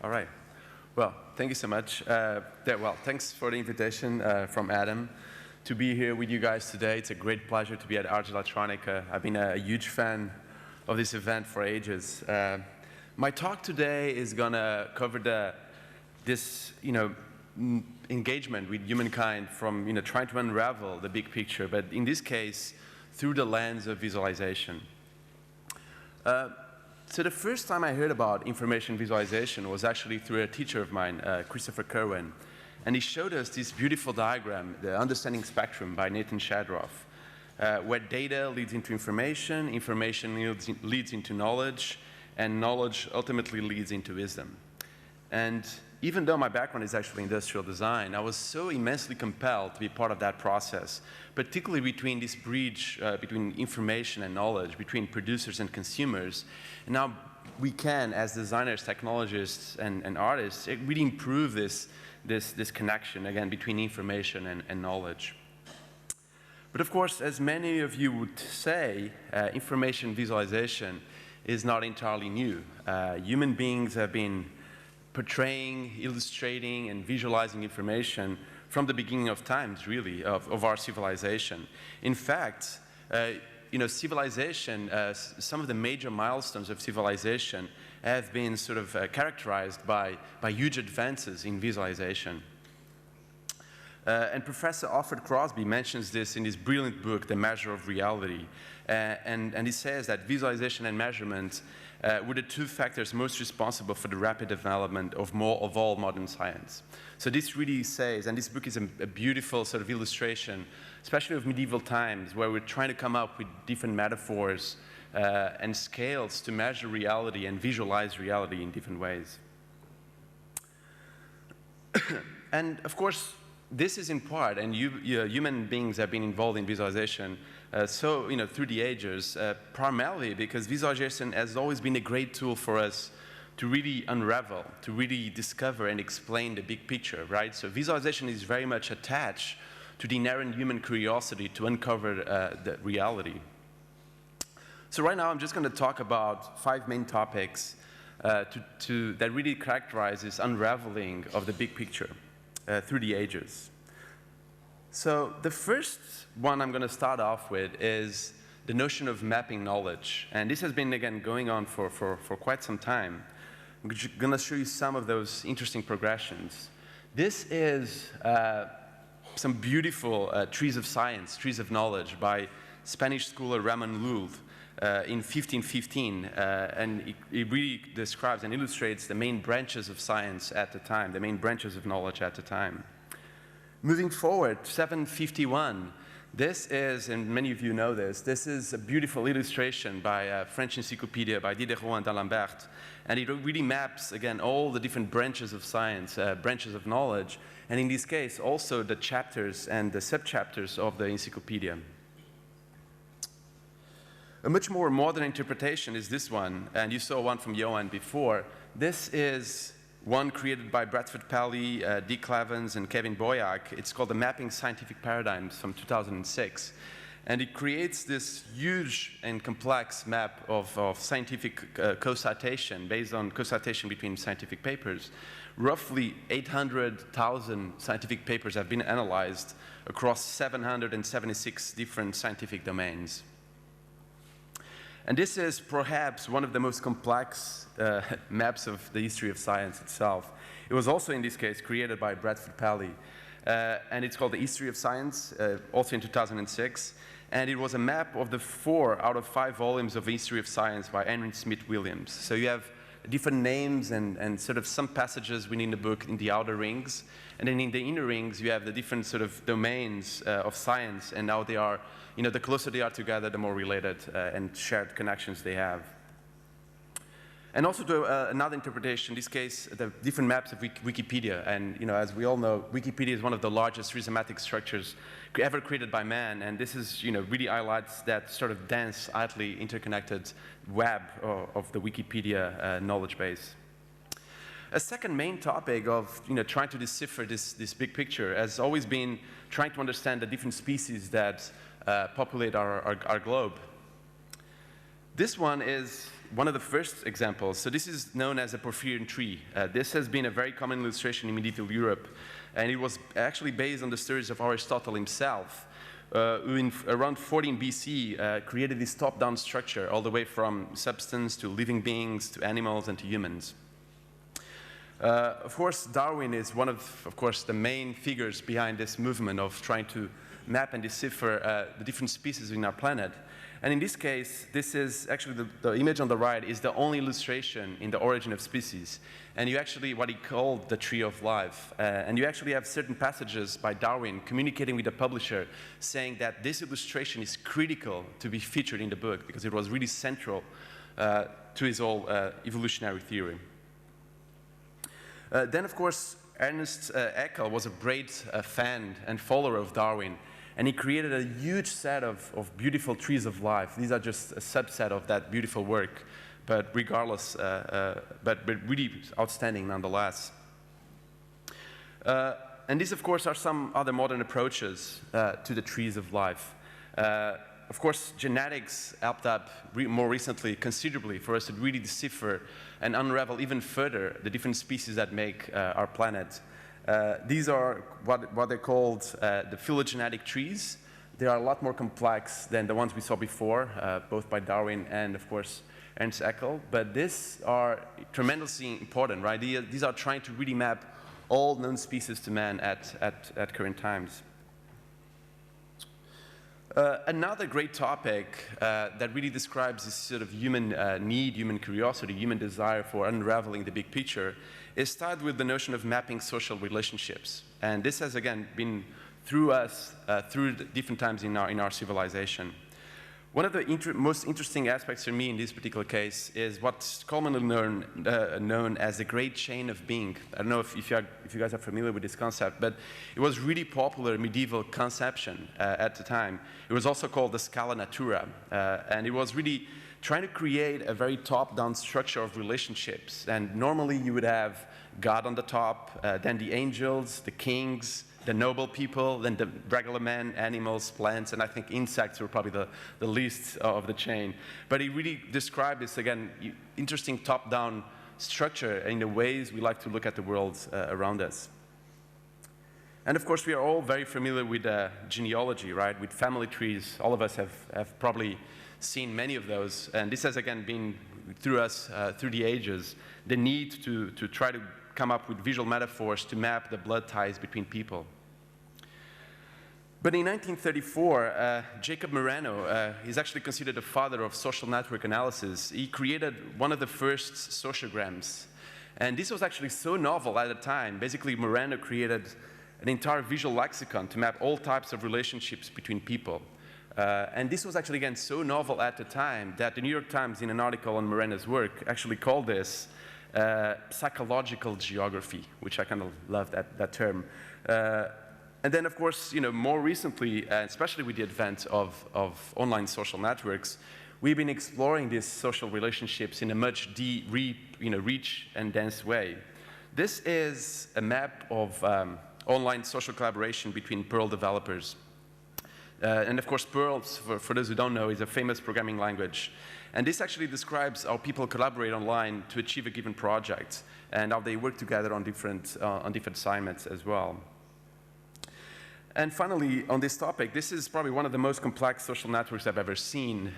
All right. Well, thank you so much. Thanks for the invitation from Adam to be here with you guys today. It's a great pleasure to be at Electronica. I've been a huge fan of this event for ages. My talk today is going to cover this engagement with humankind from trying to unravel the big picture, but in this case, through the lens of visualization. So the first time I heard about information visualization was actually through a teacher of mine, Christopher Kerwin. And he showed us this beautiful diagram, the understanding spectrum by Nathan Shadroff, where data leads into information, information leads into knowledge, and knowledge ultimately leads into wisdom. And even though my background is actually industrial design, I was so immensely compelled to be part of that process, particularly between this bridge between information and knowledge, between producers and consumers. And now we can, as designers, technologists, and artists, really improve this connection, again, between information and knowledge. But of course, as many of you would say, information visualization is not entirely new. Human beings have been portraying, illustrating, and visualizing information from the beginning of times, really, of our civilization. In fact, civilization, some of the major milestones of civilization have been sort of characterized by huge advances in visualization. And Professor Alfred Crosby mentions this in his brilliant book, The Measure of Reality. And he says that visualization and measurement were the two factors most responsible for the rapid development of all modern science. So this really says, and this book is a beautiful sort of illustration, especially of medieval times, where we're trying to come up with different metaphors and scales to measure reality and visualize reality in different ways. And of course, this is in part, and human beings have been involved in visualization through the ages, primarily because visualization has always been a great tool for us to really unravel, to really discover and explain the big picture, right? So visualization is very much attached to the inherent human curiosity to uncover the reality. So right now I'm just going to talk about 5 main topics that really characterize this unraveling of the big picture through the ages. So the first one I'm going to start off with is the notion of mapping knowledge. And this has been, again, going on for quite some time. I'm going to show you some of those interesting progressions. This is some beautiful trees of science, trees of knowledge by Spanish scholar Ramon Llull in 1515. And it really describes and illustrates the main branches of science at the time, the main branches of knowledge at the time. Moving forward, 751. This is, and many of you know this is a beautiful illustration by a French encyclopedia by Diderot and d'Alembert. And it really maps, again, all the different branches of science, branches of knowledge, and in this case, also the chapters and the sub-chapters of the encyclopedia. A much more modern interpretation is this one, and you saw one from Johan before. This is one created by Bradford Pally, Dick Clavens, and Kevin Boyack. It's called the Mapping Scientific Paradigms from 2006. And it creates this huge and complex map of scientific co-citation, based on co-citation between scientific papers. Roughly 800,000 scientific papers have been analyzed across 776 different scientific domains. And this is perhaps one of the most complex maps of the history of science itself. It was also, in this case, created by Bradford Pally. And it's called The History of Science, also in 2006. And it was a map of the 4 out of 5 volumes of the History of Science by Henry Smith Williams. So you have different names and sort of some passages within the book in the outer rings. And then in the inner rings, you have the different sort of domains of science, and how they are, the closer they are together, the more related and shared connections they have. And also to another interpretation, in this case, the different maps of Wikipedia. And as we all know, Wikipedia is one of the largest rhizomatic structures ever created by man. And this is, really highlights that sort of dense, tightly interconnected web of the Wikipedia knowledge base. A second main topic of trying to decipher this big picture has always been trying to understand the different species that populate our globe. This one is one of the first examples. So this is known as a Porphyrian tree. This has been a very common illustration in medieval Europe, and it was actually based on the stories of Aristotle himself, who in around 14 BC created this top-down structure all the way from substance to living beings to animals and to humans. Of course, Darwin is one of course, the main figures behind this movement of trying to map and decipher the different species in our planet. And in this case, this is actually the image on the right is the only illustration in the origin of species. And you actually, what he called the tree of life. And you actually have certain passages by Darwin communicating with the publisher saying that this illustration is critical to be featured in the book because it was really central to his whole evolutionary theory. Then, of course, Ernst Haeckel was a great fan and follower of Darwin. And he created a huge set of beautiful trees of life. These are just a subset of that beautiful work, but regardless, but really outstanding nonetheless. And these, of course, are some other modern approaches to the trees of life. Of course, genetics helped up more recently considerably for us to really decipher and unravel even further the different species that make our planet. These are what they're called the phylogenetic trees. They are a lot more complex than the ones we saw before, both by Darwin and, of course, Ernst Haeckel. But these are tremendously important, right? These are trying to really map all known species to man at current times. Another great topic that really describes this sort of human need, human curiosity, human desire for unraveling the big picture is started with the notion of mapping social relationships. And this has, again, been through us, through the different times in our civilization. One of the most interesting aspects for me in this particular case is what's commonly known as the great chain of being. I don't know if you guys are familiar with this concept, but it was really popular medieval conception at the time. It was also called the Scala Natura, and it was really trying to create a very top-down structure of relationships. And normally you would have God on the top, then the angels, the kings, the noble people, then the regular men, animals, plants, and I think insects were probably the least of the chain. But he really described this, again, interesting top-down structure in the ways we like to look at the world around us. And of course, we are all very familiar with genealogy, right? With family trees. All of us have probably seen many of those. And this has, again, been through us, through the ages, the need to try to come up with visual metaphors to map the blood ties between people. But in 1934, Jacob Moreno is actually considered the father of social network analysis. He created one of the first sociograms. And this was actually so novel at the time. Basically, Moreno created an entire visual lexicon to map all types of relationships between people. And this was actually, again, so novel at the time that the New York Times, in an article on Moreno's work, actually called this psychological geography, which I kind of love that term. And then, of course, more recently, especially with the advent of online social networks, we've been exploring these social relationships in a much rich and dense way. This is a map of online social collaboration between Perl developers. And of course, Perl, for those who don't know, is a famous programming language. And this actually describes how people collaborate online to achieve a given project and how they work together on different assignments as well. And finally, on this topic, this is probably one of the most complex social networks I've ever seen.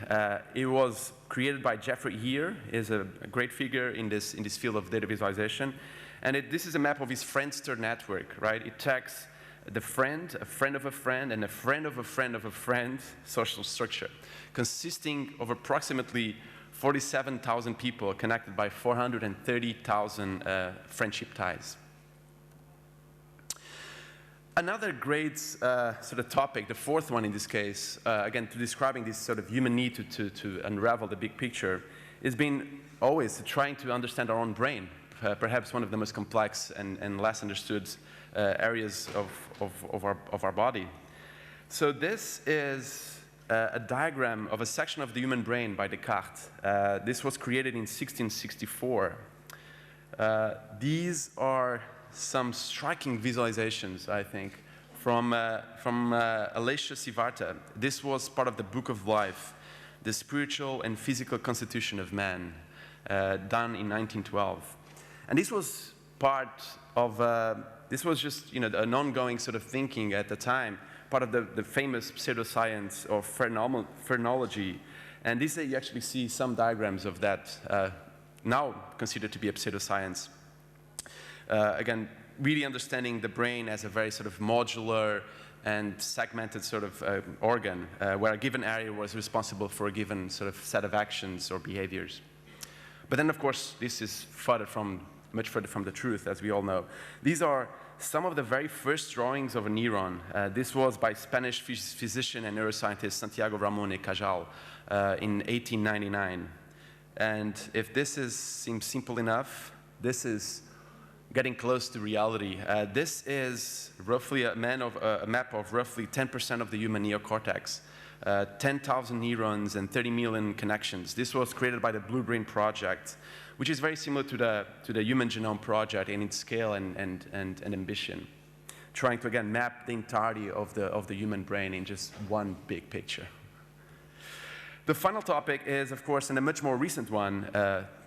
It was created by Jeffrey Heer, is a great figure in this field of data visualization. And this is a map of his Friendster network, right? It tracks the friend, a friend of a friend, and a friend of a friend of a friend social structure, consisting of approximately 47,000 people connected by 430,000 friendship ties. Another great sort of topic, the fourth one in this case, again, to describing this sort of human need to unravel the big picture, has been always trying to understand our own brain, perhaps one of the most complex and less understood areas of our body. So this is a diagram of a section of the human brain by Descartes. This was created in 1664. These are some striking visualizations, I think, from Alessia Sivarta. This was part of the Book of Life, the spiritual and physical constitution of man. done in 1912. And this was part of, this was just an ongoing sort of thinking at the time, part of the famous pseudoscience of phrenology. And this you actually see some diagrams of that, now considered to be a pseudoscience. Again, really understanding the brain as a very sort of modular and segmented sort of organ, where a given area was responsible for a given sort of set of actions or behaviors. But then, of course, this is much further from the truth, as we all know. These are some of the very first drawings of a neuron. This was by Spanish physician and neuroscientist Santiago Ramon y Cajal in 1899. And if this seems simple enough, this is getting close to reality. This is roughly a map of roughly 10% of the human neocortex, 10,000 neurons and 30 million connections. This was created by the Blue Brain Project, which is very similar to the Human Genome Project in its scale and ambition, trying to again map the entirety of the human brain in just one big picture. The final topic is, of course, and a much more recent one,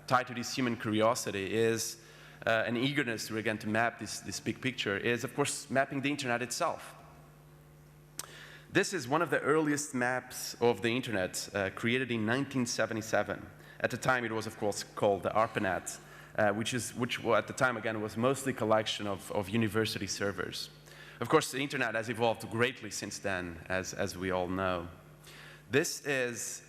tied to this human curiosity, is an eagerness to map this big picture, is, of course, mapping the internet itself. This is one of the earliest maps of the internet, created in 1977. At the time, it was, of course, called the ARPANET, which at the time, again, was mostly a collection of university servers. Of course, the internet has evolved greatly since then, as we all know. This is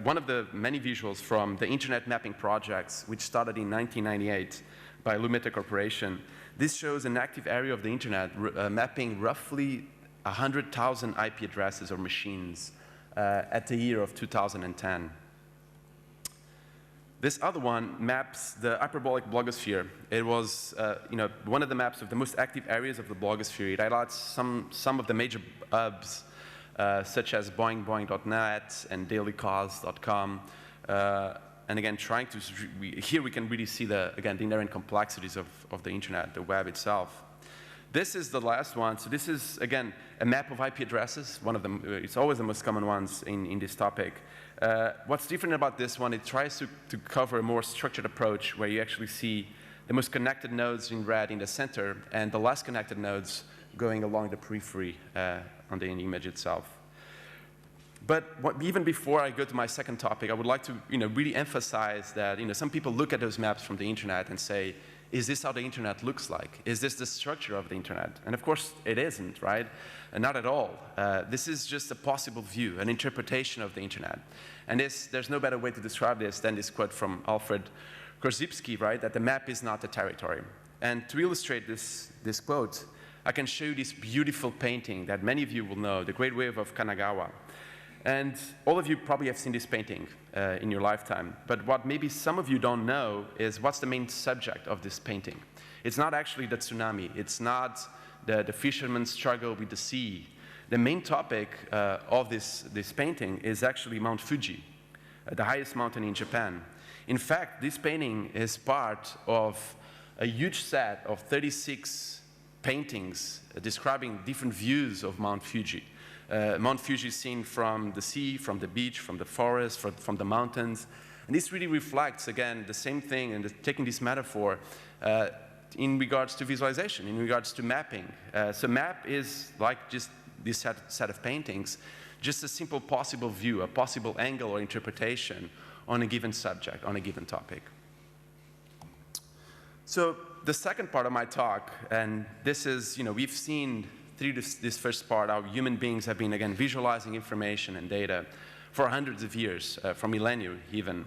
one of the many visuals from the Internet Mapping Projects, which started in 1998 by Lumeta Corporation. This shows an active area of the internet mapping roughly 100,000 IP addresses or machines at the year of 2010. This other one maps the hyperbolic blogosphere. It was one of the maps of the most active areas of the blogosphere. It highlights some of the major hubs, such as boingboing.net and dailycause.com. And again, here we can really see the inherent complexities of the internet, the web itself. This is the last one. So this is, again, a map of IP addresses. One of them, it's always the most common ones in this topic. What's different about this one, it tries to cover a more structured approach where you actually see the most connected nodes in red in the center and the less connected nodes going along the periphery on the image itself. But even before I go to my second topic, I would like to really emphasize that some people look at those maps from the internet and say, is this how the internet looks like? Is this the structure of the internet? And of course, it isn't, right? And not at all. This is just a possible view, an interpretation of the internet. And there's no better way to describe this than this quote from Alfred Korzybski, right? That the map is not the territory. And to illustrate this quote, I can show you this beautiful painting that many of you will know, The Great Wave of Kanagawa. And all of you probably have seen this painting in your lifetime. But what maybe some of you don't know is what's the main subject of this painting. It's not actually the tsunami. It's not the fisherman's struggle with the sea. The main topic of this painting is actually Mount Fuji, the highest mountain in Japan. In fact, this painting is part of a huge set of 36 paintings describing different views of Mount Fuji. Mount Fuji is seen from the sea, from the beach, from the forest, from the mountains. And this really reflects, again, the same thing, and taking this metaphor in regards to visualization, in regards to mapping. So map is like just this set of paintings, just a simple possible view, a possible angle or interpretation on a given subject, on a given topic. So the second part of my talk, and this is, we've seen through this first part how human beings have been, again, visualizing information and data for hundreds of years, for millennia even.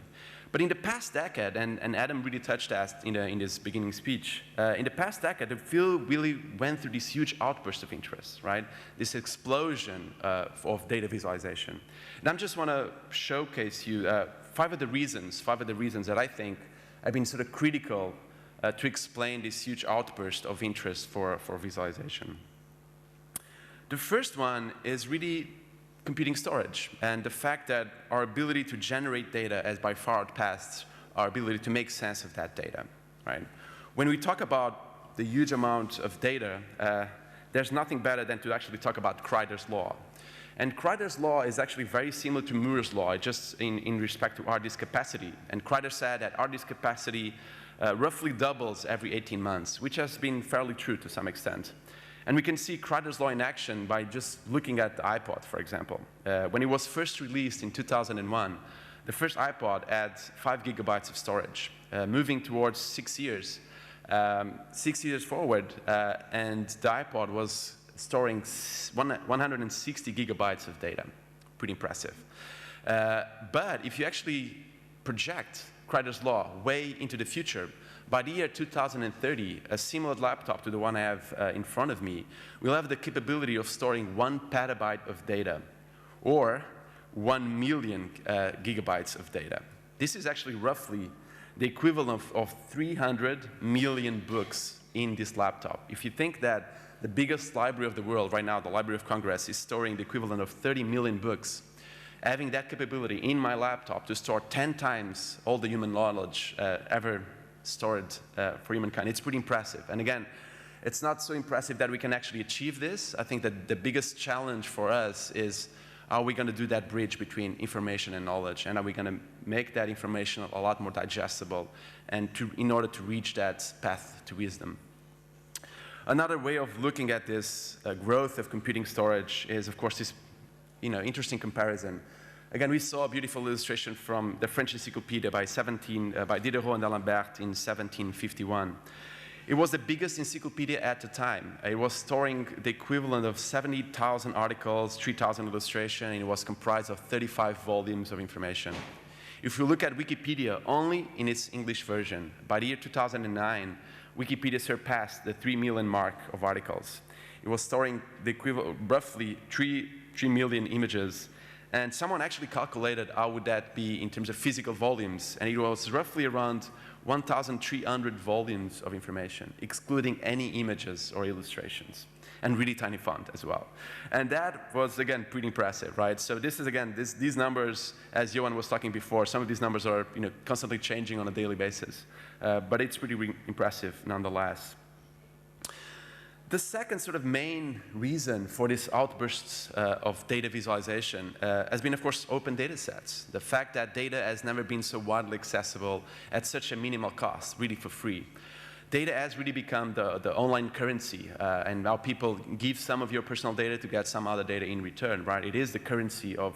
But in the past decade, and Adam really touched that in his beginning speech, in the past decade, the field really went through this huge outburst of interest, right? This explosion of data visualization. And I just want to showcase you five of the reasons that I think have been sort of critical to explain this huge outburst of interest for visualization. The first one is really computing storage, and the fact that our ability to generate data has by far outpassed our ability to make sense of that data, right? When we talk about the huge amount of data, there's nothing better than to actually talk about Kreider's law. And Kreider's law is actually very similar to Moore's law, just in respect to hard disk capacity. And Kreider said that hard disk capacity roughly doubles every 18 months, which has been fairly true to some extent. And we can see Kreider's law in action by just looking at the iPod, for example. When it was first released in 2001, the first iPod had 5 gigabytes of storage. Moving towards 6 years, 6 years forward, and the iPod was storing 160 gigabytes of data. Pretty impressive. But if you actually project Kreider's law way into the future, by the year 2030, a similar laptop to the one I have in front of me will have the capability of storing 1 petabyte of data, or 1 million gigabytes of data. This is actually roughly the equivalent of 300 million books in this laptop. If you think that the biggest library of the world right now, the Library of Congress, is storing the equivalent of 30 million books, having that capability in my laptop to store 10 times all the human knowledge ever stored for humankind, it's pretty impressive. And again, it's not so impressive that we can actually achieve this. I think that the biggest challenge for us is, are we going to do that bridge between information and knowledge? And are we going to make that information a lot more digestible and in order to reach that path to wisdom? Another way of looking at this growth of computing storage is, of course, this interesting comparison. Again, we saw a beautiful illustration from the French Encyclopedia by Diderot and d'Alembert in 1751. It was the biggest encyclopedia at the time. It was storing the equivalent of 70,000 articles, 3,000 illustrations, and it was comprised of 35 volumes of information. If you look at Wikipedia only in its English version, by the year 2009, Wikipedia surpassed the 3 million mark of articles. It was storing the equivalent, roughly 3 million images. And someone actually calculated how would that be in terms of physical volumes, and it was roughly around 1,300 volumes of information, excluding any images or illustrations, and really tiny font as well. And that was, again, pretty impressive, right? So this is, again, these numbers, as Johan was talking before, some of these numbers are constantly changing on a daily basis, but it's pretty impressive nonetheless. The second sort of main reason for this outbursts of data visualization has been, of course, open data sets. The fact that data has never been so widely accessible at such a minimal cost, really for free. Data has really become the online currency, and now people give some of your personal data to get some other data in return, right? It is the currency of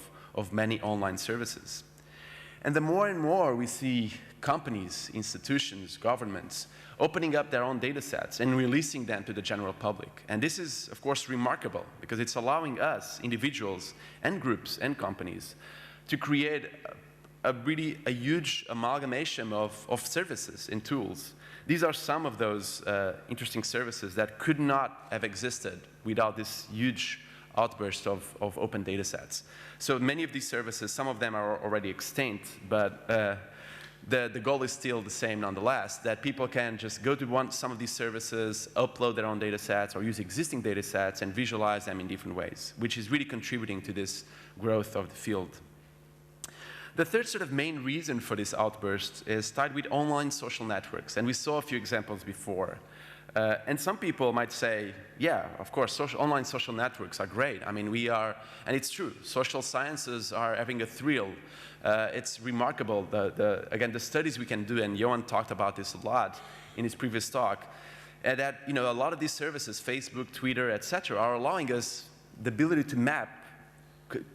many online services. And the more and more we see companies, institutions, governments opening up their own data sets and releasing them to the general public. And this is, of course, remarkable because it's allowing us, individuals and groups and companies, to create a huge amalgamation of services and tools. These are some of those interesting services that could not have existed without this huge outburst of open data sets. So many of these services, some of them are already extinct, but the goal is still the same nonetheless, that people can just go to some of these services, upload their own data sets, or use existing data sets and visualize them in different ways, which is really contributing to this growth of the field. The third sort of main reason for this outburst is tied with online social networks, and we saw a few examples before. And some people might say, yeah, of course, online social networks are great. I mean, and it's true, social sciences are having a thrill. It's remarkable, again, the studies we can do, and Johan talked about this a lot in his previous talk, that a lot of these services, Facebook, Twitter, etc., are allowing us the ability to map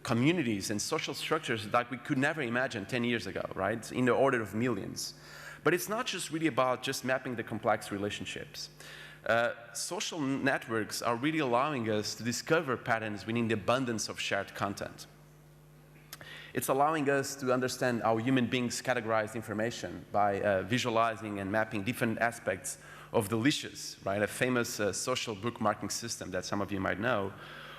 communities and social structures that we could never imagine 10 years ago, right, in the order of millions. But it's not just really about just mapping the complex relationships. Social networks are really allowing us to discover patterns within the abundance of shared content. It's allowing us to understand how human beings categorize information by visualizing and mapping different aspects of delicious, right? A famous social bookmarking system that some of you might know,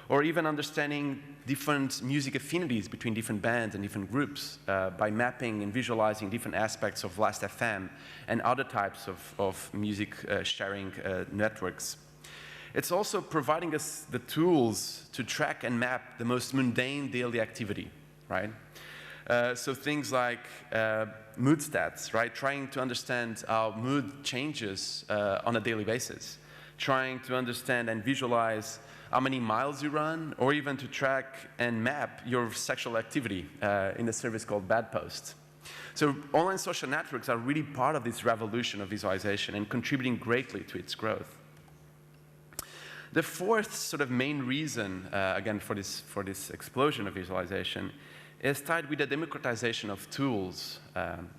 or even understanding different music affinities between different bands and different groups by mapping and visualizing different aspects of Last.fm and other types of music sharing networks. It's also providing us the tools to track and map the most mundane daily activity, right? So things like mood stats, right? Trying to understand how mood changes on a daily basis. trying to understand and visualize how many miles you run, or even to track and map your sexual activity in a service called Bedpost. So online social networks are really part of this revolution of visualization and contributing greatly to its growth. The fourth sort of main reason, again, for this explosion of visualization is tied with the democratization of tools.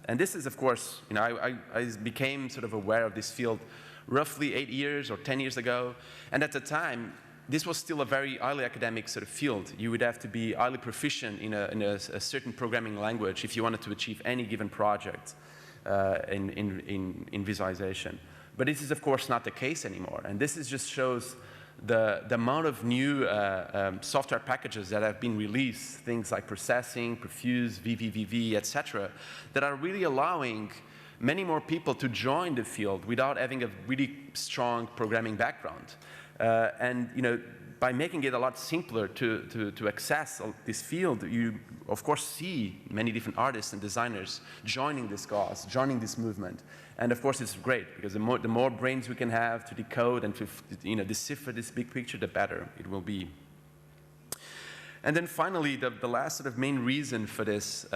And this is, of course, I became sort of aware of this field roughly 8 years or 10 years ago. And at the time, this was still a very highly academic sort of field. You would have to be highly proficient in a certain programming language if you wanted to achieve any given project in visualization. But this is, of course, not the case anymore. And this just shows the amount of new software packages that have been released, things like Processing, Perfuse, VVVV, etc., that are really allowing many more people to join the field without having a really strong programming background. And by making it a lot simpler to access this field, you, of course, see many different artists and designers joining this cause, joining this movement. And, of course, it's great, because the more brains we can have to decode and to decipher this big picture, the better it will be. And then, finally, the last sort of main reason for this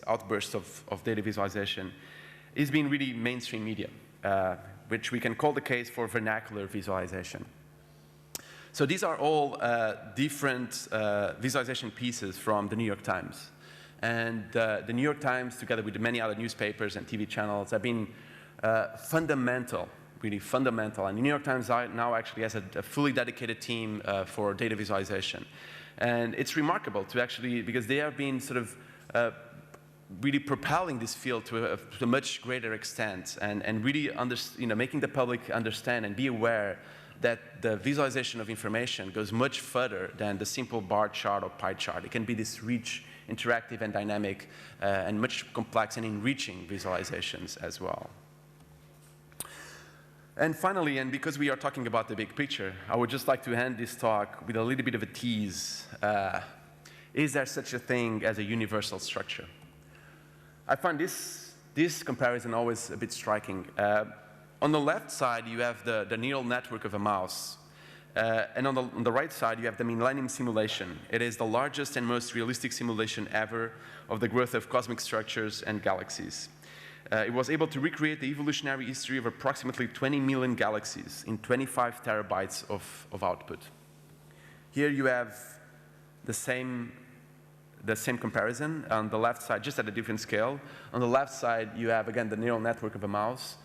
outburst of data visualization is being really mainstream media, which we can call the case for vernacular visualization. So these are all different visualization pieces from the New York Times. And the New York Times, together with many other newspapers and TV channels, have been fundamental, really fundamental. And the New York Times now actually has a fully dedicated team for data visualization. And it's remarkable to actually, because they have been sort of really propelling this field to a much greater extent, and really making the public understand and be aware that the visualization of information goes much further than the simple bar chart or pie chart. It can be this rich, interactive, and dynamic, and much complex and enriching visualizations as well. And finally, and because we are talking about the big picture, I would just like to end this talk with a little bit of a tease. Is there such a thing as a universal structure? I find this comparison always a bit striking. On the left side, you have the neural network of a mouse. And on the right side, you have the Millennium simulation. It is the largest and most realistic simulation ever of the growth of cosmic structures and galaxies. It was able to recreate the evolutionary history of approximately 20 million galaxies in 25 terabytes of output. Here you have the same comparison on the left side, just at a different scale. On the left side, you have, again, the neural network of a mouse.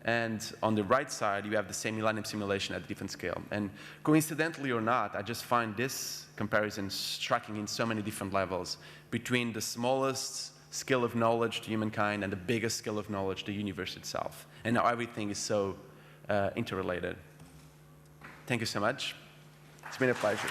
And on the right side, you have the same Millennium simulation at a different scale. And coincidentally or not, I just find this comparison striking in so many different levels between the smallest scale of knowledge to humankind and the biggest scale of knowledge, the universe itself. And now everything is so interrelated. Thank you so much. It's been a pleasure.